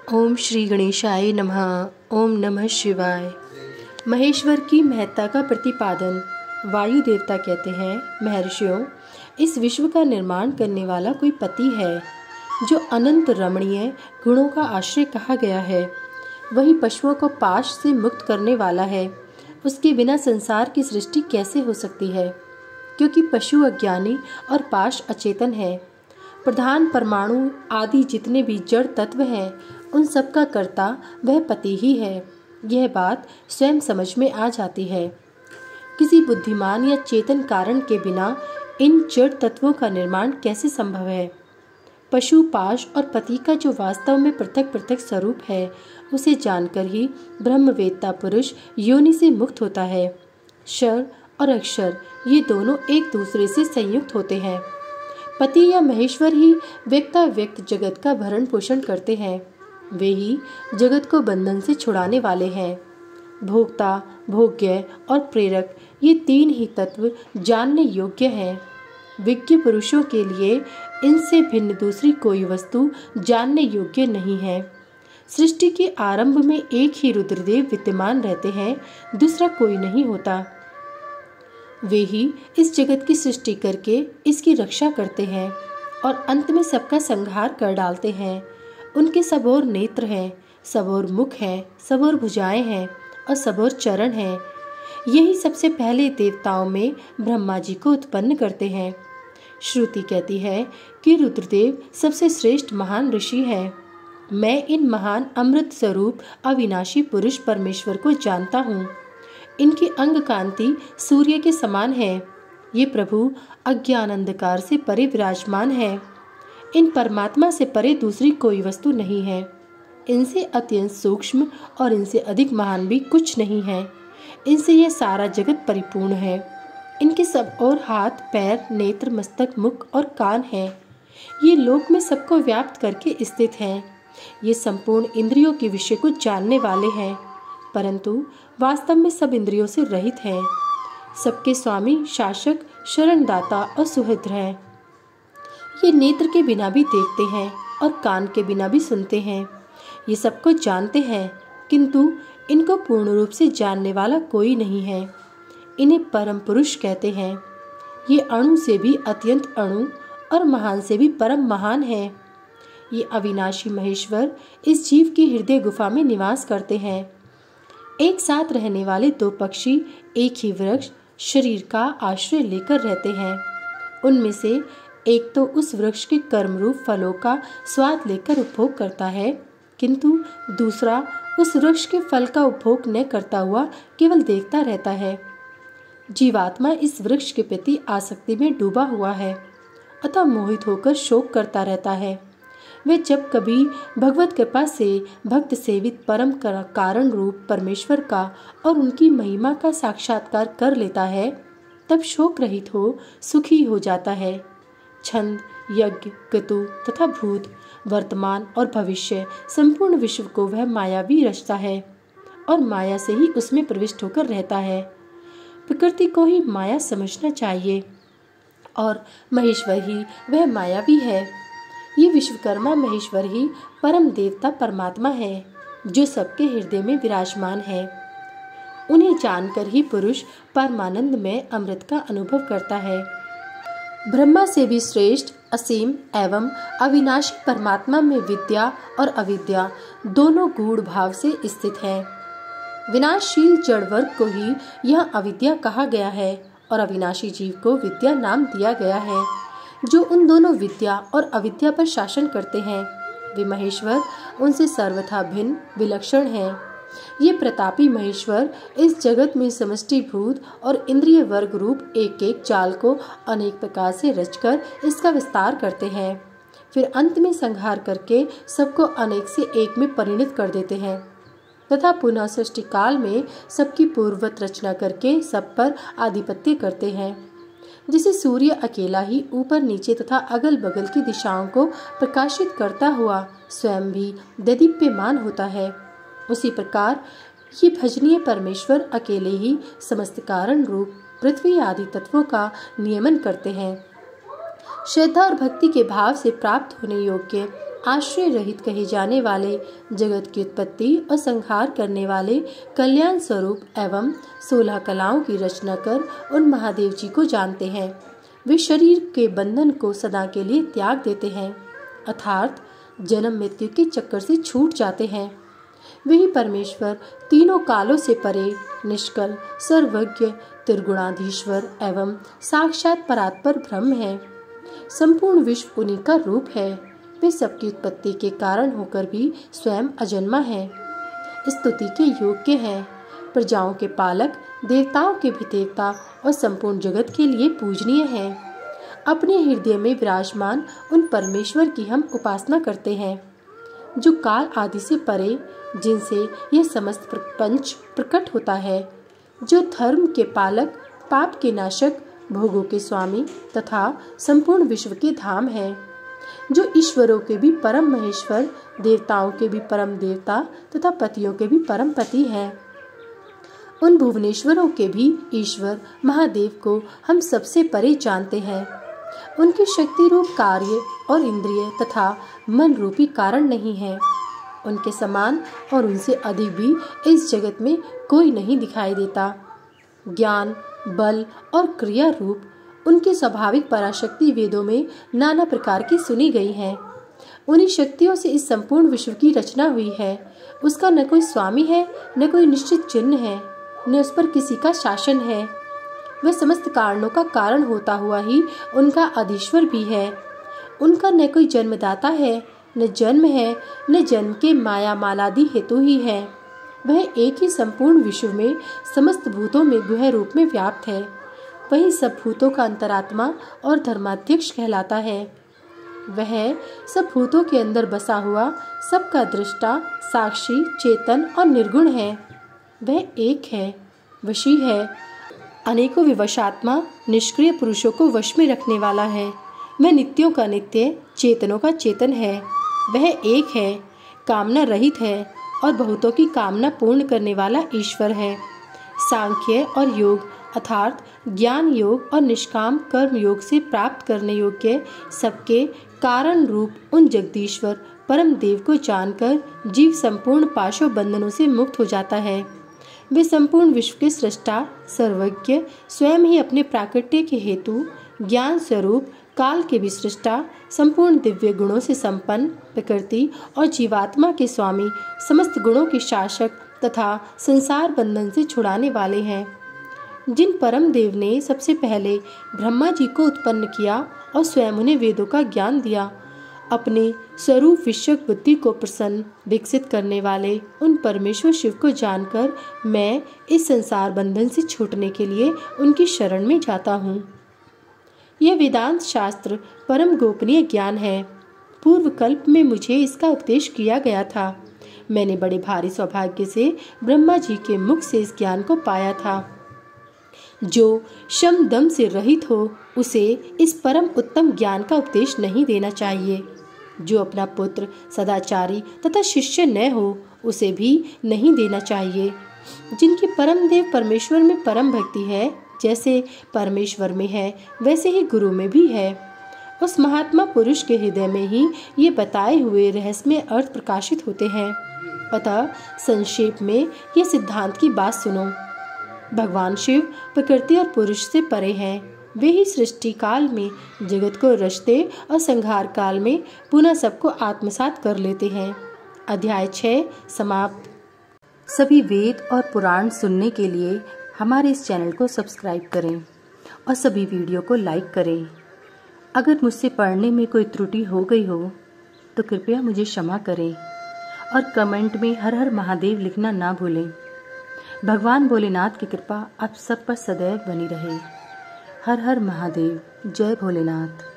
ओम श्री गणेशाय नमः। ओम नमः शिवाय। महेश्वर की महत्ता का प्रतिपादन। वायु देवता कहते हैं, महर्षियों, इस विश्व का निर्माण करने वाला कोई पति है जो अनंत रमणीय गुणों का आश्रय कहा गया है। वही पशुओं को पाश से मुक्त करने वाला है। उसके बिना संसार की सृष्टि कैसे हो सकती है, क्योंकि पशु अज्ञानी और पाश अचेतन है। प्रधान परमाणु आदि जितने भी जड़ तत्व हैं, उन सब का कर्ता वह पति ही है। यह बात स्वयं समझ में आ जाती है। किसी बुद्धिमान या चेतन कारण के बिना इन जड़ तत्वों का निर्माण कैसे संभव है। पशु, पाश और पति का जो वास्तव में पृथक पृथक स्वरूप है, उसे जानकर ही ब्रह्मवेत्ता पुरुष योनि से मुक्त होता है। क्षर और अक्षर ये दोनों एक दूसरे से संयुक्त होते हैं। पति या महेश्वर ही व्यक्ताव्यक्त जगत का भरण पोषण करते हैं। वे ही जगत को बंधन से छुड़ाने वाले हैं। भोक्ता, भोग्य और प्रेरक ये तीन ही तत्व जानने योग्य हैं। विज्ञ पुरुषों के लिए इनसे भिन्न दूसरी कोई वस्तु जानने योग्य नहीं है। सृष्टि के आरंभ में एक ही रुद्रदेव विद्यमान रहते हैं, दूसरा कोई नहीं होता। वे ही इस जगत की सृष्टि करके इसकी रक्षा करते हैं और अंत में सबका संहार कर डालते हैं। उनके सब और नेत्र हैं, सब और मुख हैं, सब और भुजाएं हैं और सब और चरण हैं। यही सबसे पहले देवताओं में ब्रह्मा जी को उत्पन्न करते हैं। श्रुति कहती है कि रुद्रदेव सबसे श्रेष्ठ महान ऋषि हैं। मैं इन महान अमृत स्वरूप अविनाशी पुरुष परमेश्वर को जानता हूँ। इनकी अंग कांति सूर्य के समान है। ये प्रभु अज्ञान अंधकार से परे विराजमान है। इन परमात्मा से परे दूसरी कोई वस्तु नहीं है। इनसे अत्यंत सूक्ष्म और इनसे अधिक महान भी कुछ नहीं है। इनसे यह सारा जगत परिपूर्ण है। इनके सब और हाथ, पैर, नेत्र, मस्तक, मुख और कान हैं। ये लोक में सबको व्याप्त करके स्थित हैं। ये संपूर्ण इंद्रियों के विषय को जानने वाले हैं, परंतु वास्तव में सब इंद्रियों से रहित हैं। सबके स्वामी, शासक, शरणदाता और सुहृद हैं। ये नेत्र के बिना भी देखते हैं और कान के बिना भी सुनते हैं। ये सबको जानते हैं, किंतु इनको पूर्ण रूप से जानने वाला कोई नहीं है। इन्हें परम पुरुष कहते हैं। ये अणु से भी अत्यंत अणु और महान से भी परम महान है। ये अविनाशी महेश्वर इस जीव की हृदय गुफा में निवास करते हैं। एक साथ रहने वाले दो पक्षी एक ही वृक्ष शरीर का आश्रय लेकर रहते हैं। उनमें से एक तो उस वृक्ष के कर्मरूप फलों का स्वाद लेकर उपभोग करता है, किंतु दूसरा उस वृक्ष के फल का उपभोग न करता हुआ केवल देखता रहता है। जीवात्मा इस वृक्ष के प्रति आसक्ति में डूबा हुआ है, अतः मोहित होकर शोक करता रहता है। वे जब कभी भगवत कृपा से भक्त सेवित परम कारण रूप परमेश्वर का और उनकी महिमा का साक्षात्कार कर लेता है, तब शोक रहित हो सुखी हो जाता है। छंद, यज्ञ, क्रतु तथा भूत, वर्तमान और भविष्य संपूर्ण विश्व को वह मायावी रचता है और माया से ही उसमें प्रविष्ट होकर रहता है। प्रकृति को ही माया समझना चाहिए और महेश्वर ही वह मायावी है। ये विश्वकर्मा महेश्वर ही परम देवता परमात्मा है, जो सबके हृदय में विराजमान है। उन्हें जानकर ही पुरुष परमानंद में अमृत का अनुभव करता है। ब्रह्मा से भी श्रेष्ठ असीम एवं अविनाशी परमात्मा में विद्या और अविद्या दोनों गूढ़ भाव से स्थित है। विनाशशील जड़ वर्ग को ही यह अविद्या कहा गया है और अविनाशी जीव को विद्या नाम दिया गया है, जो उन दोनों विद्या और अविद्या पर शासन करते हैं। वे महेश्वर उनसे सर्वथा भिन्न विलक्षण हैं। ये प्रतापी महेश्वर इस जगत में समष्टिभूत और इंद्रिय वर्ग रूप एक एक जाल को अनेक प्रकार से रचकर इसका विस्तार करते हैं। फिर अंत में संहार करके सबको अनेक से एक में परिणत कर देते हैं तथा पुनः सृष्टि काल में सबकी पूर्ववत रचना करके सब पर आधिपत्य करते हैं। जिसे सूर्य अकेला ही ऊपर नीचे तथा अगल बगल की दिशाओं को प्रकाशित करता हुआ स्वयं भी दीप्यमान होता है, उसी प्रकार ये भजनीय परमेश्वर अकेले ही समस्त कारण रूप पृथ्वी आदि तत्वों का नियमन करते हैं। श्रद्धा और भक्ति के भाव से प्राप्त होने योग्य आश्रय रहित कहे जाने वाले, जगत की उत्पत्ति और संहार करने वाले कल्याण स्वरूप एवं 16 कलाओं की रचना कर उन महादेव जी को जानते हैं। वे शरीर के बंधन को सदा के लिए त्याग देते हैं, अर्थात जन्म मृत्यु के चक्कर से छूट जाते हैं। वही परमेश्वर तीनों कालों से परे, निष्कल, सर्वज्ञ, त्रिगुणाधीश्वर एवं साक्षात परात्पर ब्रह्म है। संपूर्ण विश्व उन्हीं का रूप है। वे सबकी उत्पत्ति के कारण होकर भी स्वयं अजन्मा है, स्तुति के योग्य है, प्रजाओं के पालक, देवताओं के भी देवता और संपूर्ण जगत के लिए पूजनीय है। अपने हृदय में विराजमान उन परमेश्वर की हम उपासना करते हैं, जो काल आदि से परे, जिनसे यह समस्त प्रपंच प्रकट होता है, जो धर्म के पालक, पाप के नाशक, भोगों के स्वामी तथा संपूर्ण विश्व के धाम है, जो ईश्वरों के भी परम महेश्वर, देवताओं के भी परम देवता तथा पतियों के भी परम पति हैं। उन भुवनेश्वरों के भी ईश्वर महादेव को हम सबसे परे जानते हैं। उनकी शक्ति रूप कार्य और इंद्रिय तथा मन रूपी कारण नहीं है। उनके समान और उनसे अधिक भी इस जगत में कोई नहीं दिखाई देता। ज्ञान, बल और क्रिया रूप उनकी स्वाभाविक पराशक्ति वेदों में नाना प्रकार की सुनी गई है। उन्हीं शक्तियों से इस संपूर्ण विश्व की रचना हुई है। उसका न कोई स्वामी है, न कोई निश्चित चिन्ह है, न उस पर किसी का शासन है। वह समस्त कारणों का कारण होता हुआ ही उनका अधीश्वर भी है। उनका न कोई जन्मदाता है, न जन्म है, न जन्म के माया मालादि हेतु ही है। वह एक ही संपूर्ण विश्व में समस्त भूतों में गुह रूप में व्याप्त है। वही सब भूतों का अंतरात्मा और धर्माध्यक्ष कहलाता है। वह सब भूतों के अंदर बसा हुआ सबका दृष्टा, साक्षी, चेतन और निर्गुण है। वह एक है, वशी है, अनेकों विवशात्मा, निष्क्रिय पुरुषों को वश में रखने वाला है। वह नित्यों का नित्य, चेतनों का चेतन है। वह एक है, कामना रहित है और बहुतों की कामना पूर्ण करने वाला ईश्वर है। सांख्य और योग अर्थात ज्ञान योग और निष्काम कर्म योग से प्राप्त करने योग्य सबके कारण रूप उन जगदीश्वर परम देव को जानकर जीव संपूर्ण पाशों बंधनों से मुक्त हो जाता है। वे संपूर्ण विश्व के सृष्टा, सर्वज्ञ, स्वयं ही अपने प्राकट्य के हेतु ज्ञान स्वरूप, काल के भी सृष्टा, संपूर्ण दिव्य गुणों से संपन्न, प्रकृति और जीवात्मा के स्वामी, समस्त गुणों के शासक तथा संसार बंधन से छुड़ाने वाले हैं। जिन परम देव ने सबसे पहले ब्रह्मा जी को उत्पन्न किया और स्वयं उन्हें वेदों का ज्ञान दिया, अपने स्वरूप विषयक बुद्धि को प्रसन्न विकसित करने वाले उन परमेश्वर शिव को जानकर मैं इस संसार बंधन से छूटने के लिए उनकी शरण में जाता हूँ। यह वेदांत शास्त्र परम गोपनीय ज्ञान है। पूर्व कल्प में मुझे इसका उपदेश किया गया था। मैंने बड़े भारी सौभाग्य से ब्रह्मा जी के मुख से इस ज्ञान को पाया था। जो शम दम से रहित हो उसे इस परम उत्तम ज्ञान का उपदेश नहीं देना चाहिए। जो अपना पुत्र सदाचारी तथा शिष्य न हो उसे भी नहीं देना चाहिए। जिनकी परम देव परमेश्वर में परम भक्ति है, जैसे परमेश्वर में है वैसे ही गुरु में भी है, उस महात्मा पुरुष के हृदय में ही ये बताए हुए रहस्यमय अर्थ प्रकाशित होते हैं। अतः संक्षेप में ये सिद्धांत की बात सुनो। भगवान शिव प्रकृति और पुरुष से परे हैं। वे ही सृष्टि काल में जगत को रचते और संहार काल में पुनः सबको आत्मसात कर लेते हैं। अध्याय 6 समाप्त। सभी वेद और पुराण सुनने के लिए हमारे इस चैनल को सब्सक्राइब करें और सभी वीडियो को लाइक करें। अगर मुझसे पढ़ने में कोई त्रुटि हो गई हो तो कृपया मुझे क्षमा करें और कमेंट में हर हर महादेव लिखना ना भूलें। भगवान भोलेनाथ की कृपा आप सब पर सदैव बनी रहे। हर हर महादेव। जय भोलेनाथ।